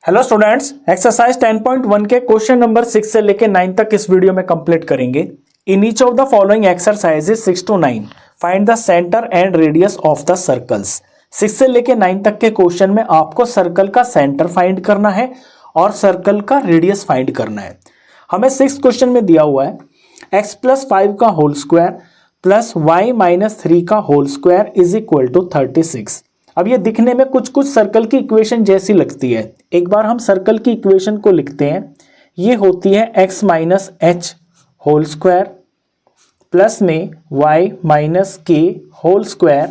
Hello students, exercise 10.1 के question number 6 से लेके 9 तक इस वीडियो में कंप्लीट करेंगे। In each of the following exercises 6 to 9 find the centre and radius of the circles. 6 से लेके 9 तक के क्वेश्चन में आपको सर्कल का सेंटर फाइंड करना है और सर्कल का रेडियस फाइंड करना है। हमें 6 क्वेश्चन में दिया हुआ है x + 5 का होल स्क्वायर प्लस y - 3 का whole square is equal to 36। अब ये दिखने में कुछ कुछ सर्कल की इक्वेशन जैसी लगती है। एक बार हम सर्कल की इक्वेशन को लिखते हैं। ये होती है x - h whole square plus में y - k whole square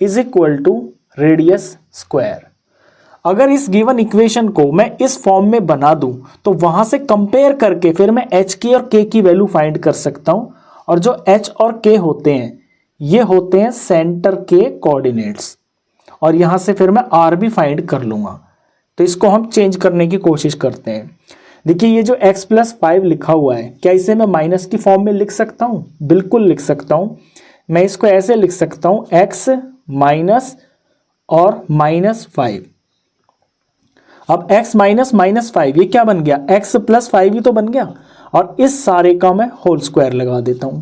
is equal to radius square. अगर इस गिवन इक्वेशन को मैं इस फॉर्म में बना दूं तो वहां से कंपेयर करके फिर मैं h की और k की वैल्यू फाइंड कर सकता हूं। और जो h और k होते हैं ये होते हैं सेंटर के कोऑर्डिनेट्स, और यहां से फिर मैं r भी फाइंड कर लूंगा। तो इसको हम चेंज करने की कोशिश करते हैं। देखिए ये जो x + 5 लिखा हुआ है, क्या इसे मैं माइनस की फॉर्म में लिख सकता हूं? बिल्कुल लिख सकता हूं। मैं इसको ऐसे लिख सकता हूं x माइनस और -5। अब x माइनस -5 ये क्या बन गया? x + 5 ही तो बन गया। और इस सारे का मैं होल स्क्वायर लगा देता हूं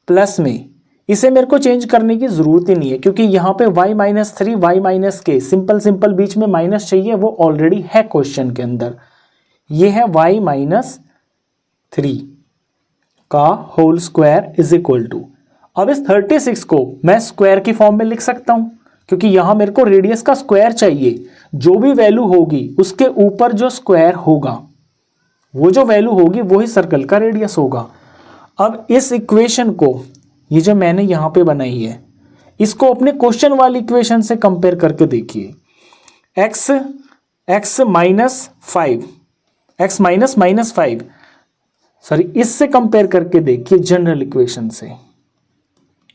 प्लस में। इसे मेरे को चेंज करने की जरूरत ही नहीं है क्योंकि यहाँ पे y - 3 y - k सिंपल बीच में माइनस चाहिए, वो ऑलरेडी है क्वेश्चन के अंदर। ये है y - 3 का whole square is equal to. अब इस 36 को मैं स्क्वायर की फॉर्म में लिख सकता हूं क्योंकि यहां मेरे को रेडियस का स्क्वायर चाहिए। जो भी वैल्यू होगी उसके ऊपर जो स्क्वायर होगा, वो जो वैल्यू होगी वही सर्कल का रेडियस होगा। अब इस इक्वेशन को, ये जो मैंने यहां पे बनाई है, इसको अपने क्वेश्चन वाली इक्वेशन से कंपेयर करके देखिए। x -5 सॉरी, इससे कंपेयर करके देखिए जनरल इक्वेशन से।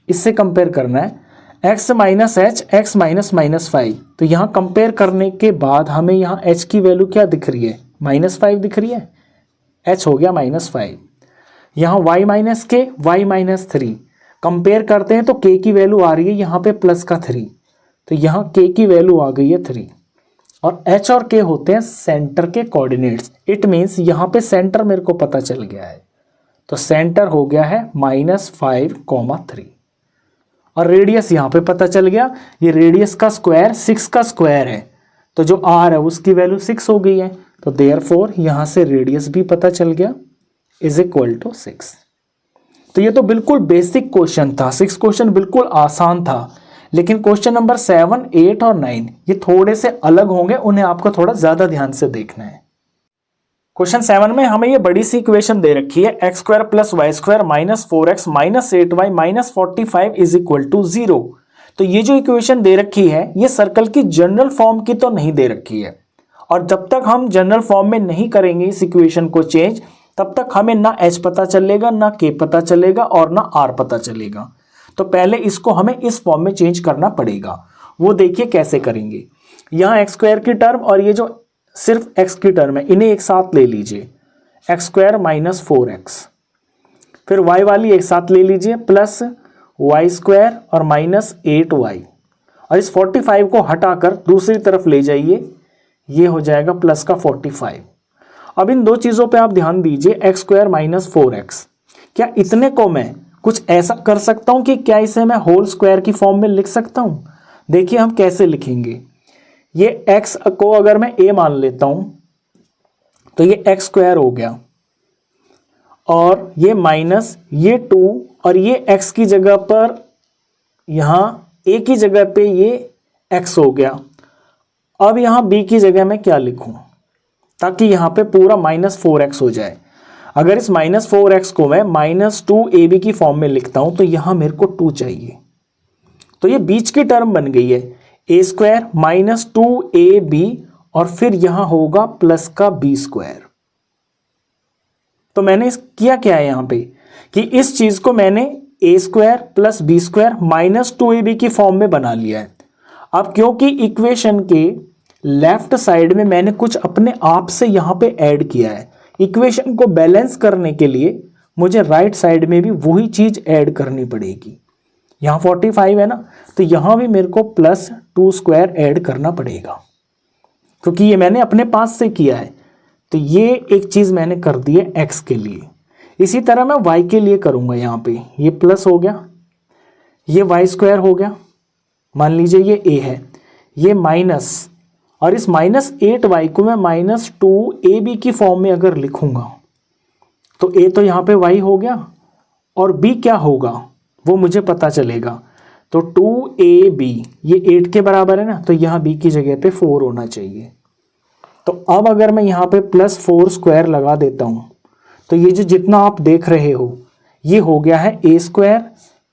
इससे कंपेयर करना है x - h x -5। तो यहां कंपेयर करने के बाद हमें यहां h की वैल्यू क्या दिख रही है? -5 दिख रही है। h हो गया -5। यहां y - k y - 3 कंपेयर करते हैं तो k की वैल्यू आ रही है यहाँ पे प्लस का 3। तो यहाँ k की वैल्यू आ गई है 3। और h और k होते हैं सेंटर के कोऑर्डिनेट्स। इट मीन्स यहाँ पे सेंटर मेरे को पता चल गया है। तो सेंटर हो गया है -5, 3। और रेडियस यहाँ पे पता चल गया। ये रेडियस का स्क्वायर 6 का स्क्वायर है, तो जो r है उसकी वैल्यू 6 हो गई है। तो देयरफॉर यहाँ से रेडियस भी पता चल गया इज इक्वल टू 6। तो ये तो बिल्कुल बेसिक क्वेश्चन था। 6 क्वेश्चन बिल्कुल आसान था, लेकिन क्वेश्चन नंबर 7, 8 और 9 ये थोड़े से अलग होंगे, उन्हें आपको थोड़ा ज्यादा ध्यान से देखना है। क्वेश्चन 7 में हमें ये बड़ी सी इक्वेशन दे रखी है x² + y² - 4x - 8y - 45 is equal to 0। तो ये जो इक्वेशन दे रखी है ये सर्कल की जनरल फॉर्म की तो नहीं दे रखी है, और जब तक हम जनरल फॉर्म में नहीं करेंगे इस इक्वेशन को चेंज, तब तक हमें ना h पता चलेगा, ना k पता चलेगा और ना r पता चलेगा। तो पहले इसको हमें इस फॉर्म में चेंज करना पड़ेगा। वो देखिए कैसे करेंगे। यहाँ x² की टर्म और ये जो सिर्फ x की टर्म है, इन्हें एक साथ ले लीजिए, x² - 4x। फिर y वाली एक साथ ले लीजिए प्लस y² और -8y। और इस 45 को हटाकर दूसरी तरफ ले जाइए, ये हो जाएगा प्लस का 45। अब इन दो चीजों पे आप ध्यान दीजिए, x² - 4x। क्या इतने को मैं कुछ ऐसा कर सकता हूं कि क्या इसे मैं होल स्क्वायर की फॉर्म में लिख सकता हूं? देखिए हम कैसे लिखेंगे। ये x को अगर मैं a मान लेता हूं तो ये x² हो गया, और ये माइनस ये 2, और ये x की जगह पर यहां a की जगह पे ये x हो गया। अब यहां b की जगह मैं क्या लिखूं ताकि यहां पे पूरा -4x हो जाए। अगर इस -4x को मैं -2ab की फॉर्म में लिखता हूं तो यहां मेरे को 2 चाहिए। तो ये बीच की टर्म बन गई है a² - 2ab, और फिर यहां होगा प्लस का b²। तो मैंने किया क्या है यहां पे कि इस चीज को मैंने a² + b² - 2ab की फॉर्म में बना लिया है। अब क्योंकि इक्वेशन के लेफ्ट साइड में मैंने कुछ अपने आप से यहां पे ऐड किया है, इक्वेशन को बैलेंस करने के लिए मुझे राइट साइड में भी वही चीज ऐड करनी पड़ेगी। यहां 45 है ना, तो यहां भी मेरे को +2² ऐड करना पड़ेगा। क्योंकि ये मैंने अपने पास से किया है। तो ये एक चीज़ मैंने कर दी है x के लिए। इसी तरह मैं y के लिए करूँगा। यहाँ पे ये प्लस हो गया, ये वाई स्क्वायर हो गया, मान लीजिए ये a है, ये माइनस, और इस -8y को मैं -2ab की फॉर्म में अगर लिखूँगा तो a तो यहाँ पे y हो गया और b क्या होगा वो मुझे पता चलेगा। तो 2ab ये 8 के बराबर है ना, तो यहाँ b की जगह पे 4 होना चाहिए। तो अब अगर मैं यहाँ पे +4 स्क्वायर लगा देता हूँ तो ये जो जितना आप देख रहे हो ये हो गया है a square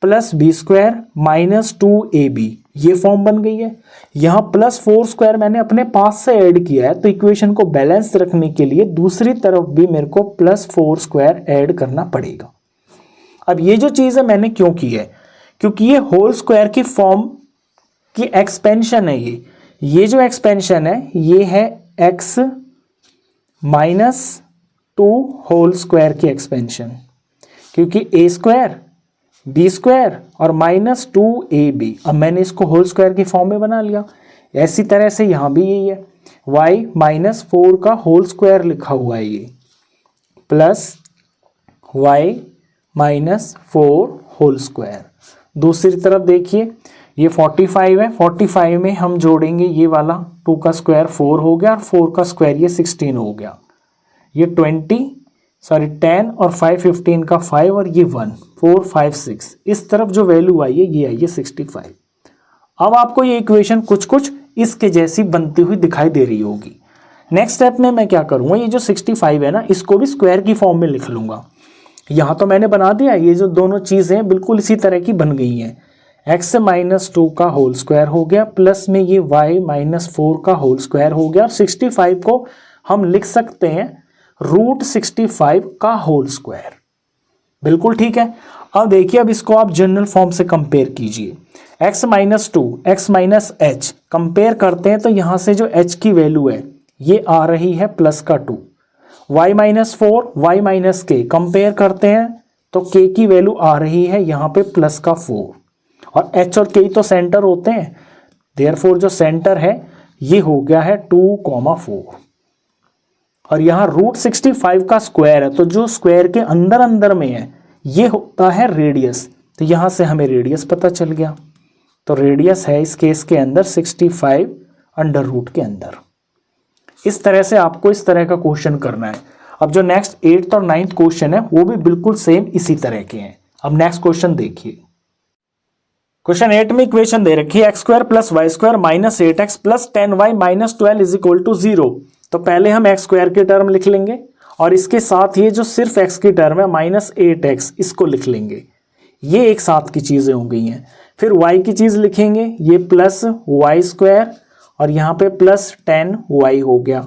plus B square -2ab, ये फॉर्म बन गई है। यहाँ +4 स्क्वायर मैंने अपने पास से ऐड किया है, तो इक्वेशन को बैलेंस रखने के लिए दूसरी तरफ भी मेरे को +4 स्क्वायर ऐड करना पड़ेगा। अब ये जो चीज़ है मैंने क्यों की है, क्योंकि ये होल स्क्वायर की फॉर्म की एक्सपेंशन है। ये जो एक्सपेंशन है ये है x -2 होल स्क्वायर की एक्सपेंशन, क्योंकि a स्क्वायर बी स्क्वायर और -2ab, अब मैंने इसको होल स्क्वायर की फॉर्म में बना लिया। ऐसी तरह से यहाँ भी यही है, y -4 का होल स्क्वायर लिखा हुआ है ये, प्लस y -4 होल स्क्वायर। दूसरी तरफ देखिए ये 45 है, 45 में हम जोड़ेंगे ये वाला 2 का स्क्वायर 4 हो गया और 4 का स्क्वायर ये 16 हो गया। ये 10 और 5 15 का 5 और ये 1 4 5 6, इस तरफ जो वैल्यू आई है ये आई है 65। अब आपको ये इक्वेशन कुछ कुछ इसके जैसी बनती हुई दिखाई दे रही होगी। नेक्स्ट स्टेप में मैं क्या करूँगा, ये जो 65 है ना इसको भी स्क्वायर की फॉर्म में लिख लूँगा। यहाँ तो मैंने बना दिया, ये जो दोनों चीज़ें बिल्कुल इसी तरह की बन गई हैं। x -2 का होल स्क्वायर हो गया, प्लस में ये y -4 का होल स्क्वायर हो गया, और 65 को हम लिख सकते हैं √65 का होल स्क्वायर। बिल्कुल ठीक है। अब देखिए, अब इसको आप जनरल फॉर्म से कंपेयर कीजिए। x -2 x -h कंपेयर करते हैं तो यहाँ से जो h की वैल्यू है ये आ रही है +2। y -4 y k कंपेयर करते हैं तो k की वैल्यू आ रही है यहाँ पे +4, और h और k तो सेंटर होते हैं, देयरफॉर जो सेंटर है ये हो गया है 2,4, और यहाँ √65 का स्क्वायर है, तो जो स्क्वायर के अंदर अंदर में है ये होता है रेडियस। तो यहाँ से हमें रेडियस पता चल गया, तो रेडियस है इस केस के अंदर 65 √ के अंदर। इस तरह से आपको इस तरह का क्वेश्चन करना है। अब जो नेक्स्ट 8th और 9th क्वेश्चन है वो भी बिल्कुल सेम इसी तरह के हैं। अब नेक्स्ट क्वेश्चन देखिए। क्वेश्चन 8 में इक्वेशन दे रखी है x² + y² -8x + 10y - 12 = 0। तो पहले हम x² की टर्म लिख लेंगे और इसके साथ ये जो सिर्फ x की टर्म है -8x इसको लिख लेंगे। ये एक साथ की चीज़ें हो गई हैं। फिर y की चीज़ लिखेंगे, ये +y² और यहाँ पे +10y हो गया,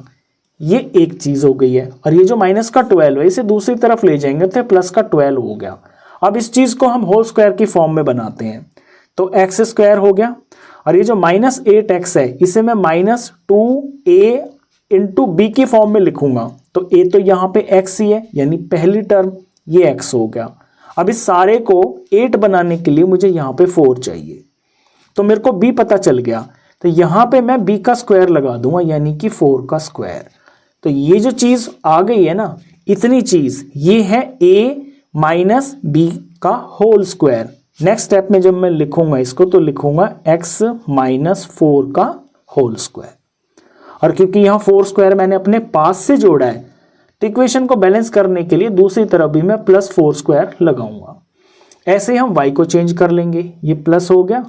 ये एक चीज़ हो गई है। और ये जो -12 है इसे दूसरी तरफ ले जाएंगे तो +12 हो गया। अब इस चीज़ को हम होल स्क्वायर की फॉर्म में बनाते हैं, तो x² हो गया, और ये जो -8x है इसे मैं -2a × b की फॉर्म में लिखूंगा। तो a तो यहाँ पे x ही है, यानी पहली टर्म ये x हो गया। अब इस सारे को 8 बनाने के लिए मुझे यहाँ पे 4 चाहिए, तो मेरे को b पता चल गया, तो यहाँ पे मैं b का स्क्वायर लगा दूंगा, यानी कि 4 का स्क्वायर। तो ये जो चीज़ आ गई है ना, इतनी चीज़ ये है a - b का होल स्क्वायर। नेक्स्ट स्टेप में जब मैं लिखूंगा इसको तो लिखूंगा x - 4 का होल स्क्वायर, और क्योंकि यहाँ 4 स्क्वायर मैंने अपने पास से जोड़ा है तो इक्वेशन को बैलेंस करने के लिए दूसरी तरफ भी मैं +4 स्क्वायर लगाऊंगा। ऐसे ही हम y को चेंज कर लेंगे, ये प्लस हो गया,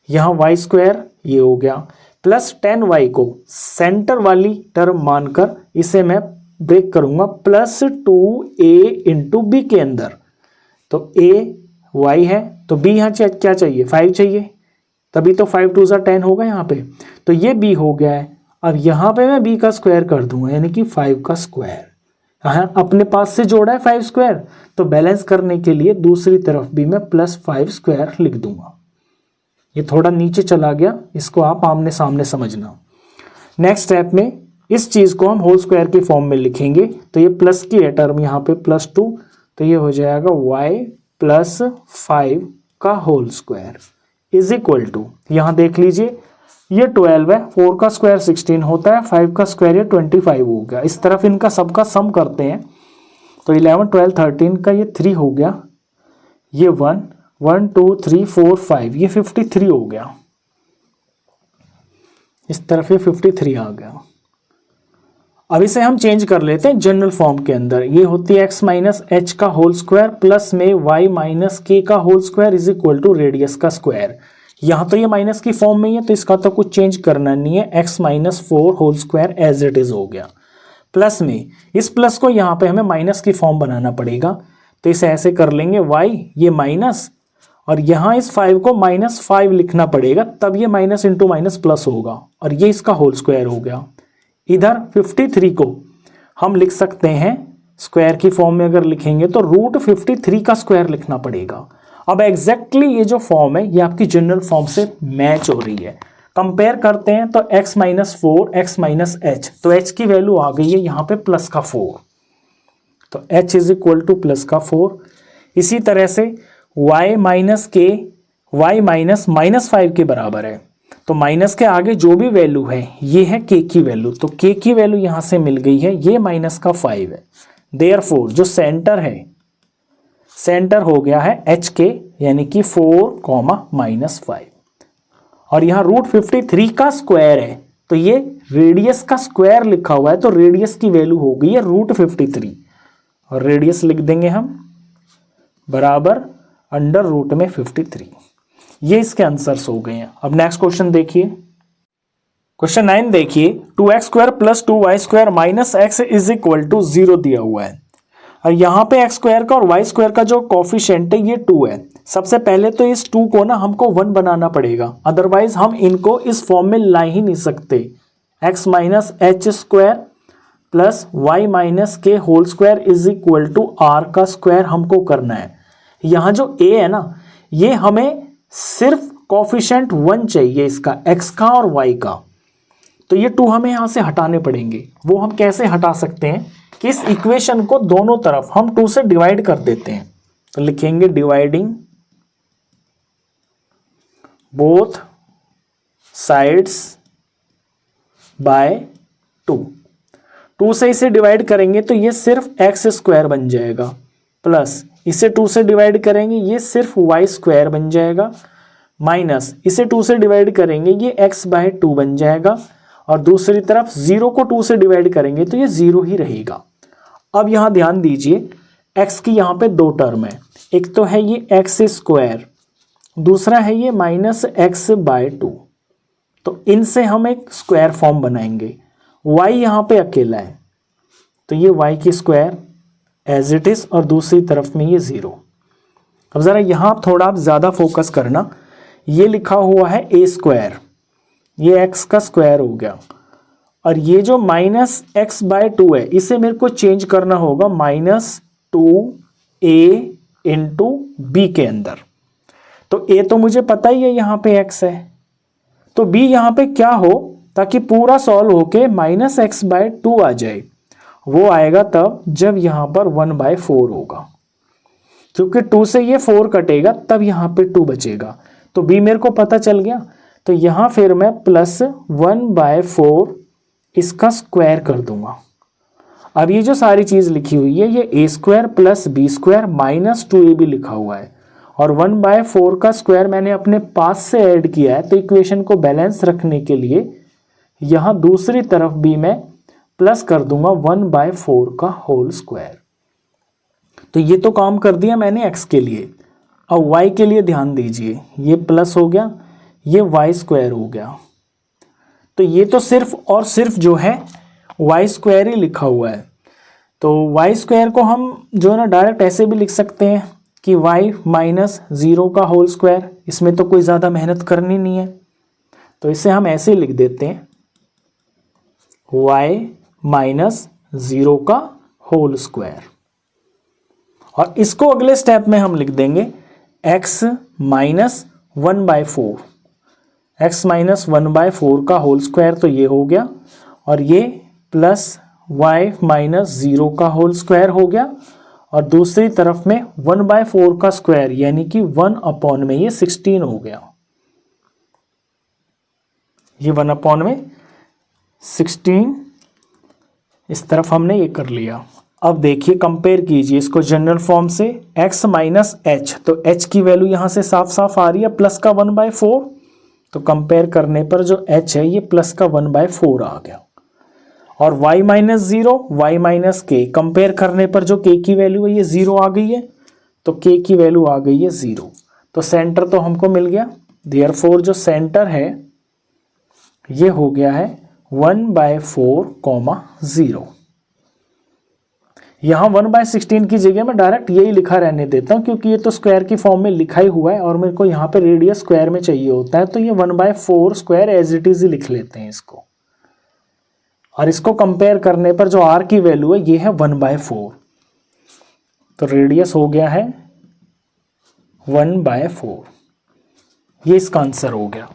यहाँ y² ये हो गया, +10y को सेंटर वाली टर्म मानकर इसे मैं ब्रेक करूंगा +2a × b के अंदर। तो a y है तो b यहाँ क्या चाहिए, 5 चाहिए, तभी तो 5 × 2 = 10 होगा यहाँ पे, तो ये b हो गया है। अब यहाँ पे मैं b का स्क्वायर कर दूंगा, यानी कि 5 का स्क्वायर। हाँ, अपने पास से जोड़ा है 5 स्क्वायर, तो बैलेंस करने के लिए दूसरी तरफ भी मैं +5 स्क्वायर लिख दूंगा। ये थोड़ा नीचे चला गया, इसको आप आमने सामने समझना। नेक्स्ट स्टेप में इस चीज़ को हम होल स्क्वायर की फॉर्म में लिखेंगे, तो ये प्लस की है टर्म यहाँ पे +2, तो ये हो जाएगा y + 5 का होल स्क्वायर = यहाँ देख लीजिए ये 12 है, 4 का स्क्वायर 16 होता है, 5 का स्क्वायर ये 25 हो गया। इस तरफ इनका सबका सम करते हैं तो 11 12 13 का ये 3 हो गया, ये 1 1 2 3 4 5 ये 53 हो गया। इस तरफ ये 53 आ गया। अब इसे हम चेंज कर लेते हैं जनरल फॉर्म के अंदर। ये होती है x माइनस एच का होल स्क्वायर प्लस में y माइनस के का whole square is equal to radius का स्क्वायर। यहाँ तो ये माइनस की फॉर्म में ही है तो इसका तो कुछ चेंज करना नहीं है, x minus 4 whole square as it is हो गया। प्लस में इस प्लस को यहाँ पे हमें माइनस की फॉर्म बनाना पड़ेगा तो इसे ऐसे कर लेंगे y ये माइनस और यहाँ इस 5 को -5 लिखना पड़ेगा, तब ये माइनस इंटू माइनस प्लस होगा और ये इसका होल स्क्वायर हो गया। इधर 53 को हम लिख सकते हैं स्क्वायर की फॉर्म में, अगर लिखेंगे तो रूट 53 का स्क्वायर लिखना पड़ेगा। अब एग्जैक्टली ये जो फॉर्म है ये आपकी जनरल फॉर्म से मैच हो रही है। कंपेयर करते हैं तो x minus 4 x minus H, तो h की वैल्यू आ गई है यहाँ पे प्लस का 4, तो h is equal two plus का 4। इसी तरह से y माइनस के y माइनस -5 के बराबर है, तो माइनस के आगे जो भी वैल्यू है ये है k की वैल्यू, तो k की वैल्यू यहाँ से मिल गई है, ये माइनस का 5 है। देयरफॉर जो सेंटर है, सेंटर हो गया है एच के यानी कि 4, -5 और यहाँ रूट 53 का स्क्वायर है तो ये रेडियस का स्क्वायर लिखा हुआ है, तो रेडियस की वैल्यू हो गई है रूट 53 और रेडियस लिख देंगे हम बराबर अंडर रूट में 53। ये इसके आंसर्स हो गए हैं। अब नेक्स्ट क्वेश्चन देखिए, क्वेश्चन 9 देखिए, 2x square plus 2y square minus x is equal to 0 दिया हुआ है और यहाँ पे x स्क्वायर का और y स्क्वायर का जो कोफिशिएंट है ये 2 है। सबसे पहले तो इस 2 को ना हमको 1 बनाना पड़ेगा, अदरवाइज हम इनको इस फॉर्म में ला ही नहीं सकते। x minus H square plus y minus K whole square is equal to r का स्क्वायर हमको करना है। यहाँ जो a है ना ये हमें सिर्फ कोफिशिएंट 1 चाहिए इसका, x का और y का, तो ये 2 हमें यहाँ से हटाने पड़ेंगे। वो हम कैसे हटा सकते हैं कि इस इक्वेशन को दोनों तरफ हम 2 से डिवाइड कर देते हैं, तो लिखेंगे डिवाइडिंग बोथ साइड्स बाय 2। 2 से इसे डिवाइड करेंगे तो ये सिर्फ एक्स स्क्वायर बन जाएगा, प्लस इसे 2 से डिवाइड करेंगे ये सिर्फ y स्क्वायर बन जाएगा, माइनस इसे 2 से डिवाइड करेंगे ये x बाय 2 बन जाएगा और दूसरी तरफ 0 को 2 से डिवाइड करेंगे तो ये 0 ही रहेगा। अब यहाँ ध्यान दीजिए x की यहाँ पे 2 टर्म है, एक तो है ये x स्क्वायर, दूसरा है ये माइनस एक्स बाय 2, तो इनसे हम एक स्क्वायर फॉर्म बनाएंगे। y यहाँ पे अकेला है तो ये y की स्क्वायर एज इट इज और दूसरी तरफ में ये 0। अब ज़रा यहाँ थोड़ा आप ज़्यादा फोकस करना, ये लिखा हुआ है a स्क्वायर, ये x का स्क्वायर हो गया और ये जो माइनस एक्स बाय 2 है इसे मेरे को चेंज करना होगा -2a इंटू बी के अंदर। तो a तो मुझे पता ही है यहाँ पे x है, तो b यहाँ पे क्या हो ताकि पूरा सॉल्व होके -x/2 आ जाए, वो आएगा तब जब यहाँ पर 1/4 होगा, क्योंकि 2 से ये 4 कटेगा तब यहाँ पे 2 बचेगा। तो b मेरे को पता चल गया, तो यहाँ फिर मैं प्लस 1/4 इसका स्क्वायर कर दूंगा। अब ये जो सारी चीज़ लिखी हुई है ये a square plus B square minus 2ab लिखा हुआ है और 1/4 का स्क्वायर मैंने अपने पास से ऐड किया है, तो इक्वेशन को बैलेंस रखने के लिए यहाँ दूसरी तरफ भी मैं प्लस कर दूंगा 1/4 का होल स्क्वायर। तो ये तो काम कर दिया मैंने x के लिए। अब y के लिए ध्यान दीजिए, ये प्लस हो गया, ये y स्क्वायर हो गया, तो ये तो सिर्फ और सिर्फ जो है y स्क्वायर ही लिखा हुआ है। तो y स्क्वायर को हम जो है ना डायरेक्ट ऐसे भी लिख सकते हैं कि y माइनस 0 का होल स्क्वायर, इसमें तो कोई ज़्यादा मेहनत करनी नहीं है, तो इसे हम ऐसे लिख देते हैं y माइनस 0 का होल स्क्वायर। और इसको अगले स्टेप में हम लिख देंगे x माइनस 1/4, x माइनस 1/4 का होल स्क्वायर, तो ये हो गया, और ये प्लस y माइनस 0 का होल स्क्वायर हो गया, और दूसरी तरफ में 1/4 का स्क्वायर यानी कि 1 अपॉन में ये 16 हो गया। ये 1/16 इस तरफ हमने ये कर लिया। अब देखिए कंपेयर कीजिए इसको जनरल फॉर्म से, x माइनस एच, तो h की वैल्यू यहाँ से साफ साफ आ रही है प्लस का 1/4, तो कंपेयर करने पर जो h है ये प्लस का 1/4 आ गया। और y माइनस 0, y माइनस के, कंपेयर करने पर जो k की वैल्यू है ये 0 आ गई है, तो k की वैल्यू आ गई है 0। तो सेंटर तो हमको मिल गया, देयरफॉर जो सेंटर है ये हो गया है 1/4, 0। यहाँ 1/16 की जगह मैं डायरेक्ट यही लिखा रहने देता हूँ, क्योंकि ये तो स्क्वायर की फॉर्म में लिखा ही हुआ है और मेरे को यहाँ पे रेडियस स्क्वायर में चाहिए होता है, तो ये 1/4 स्क्वायर एज इट इज ही लिख लेते हैं इसको। और इसको कंपेयर करने पर जो r की वैल्यू है ये है 1/4, तो रेडियस हो गया है 1/4। ये इसका आंसर हो गया।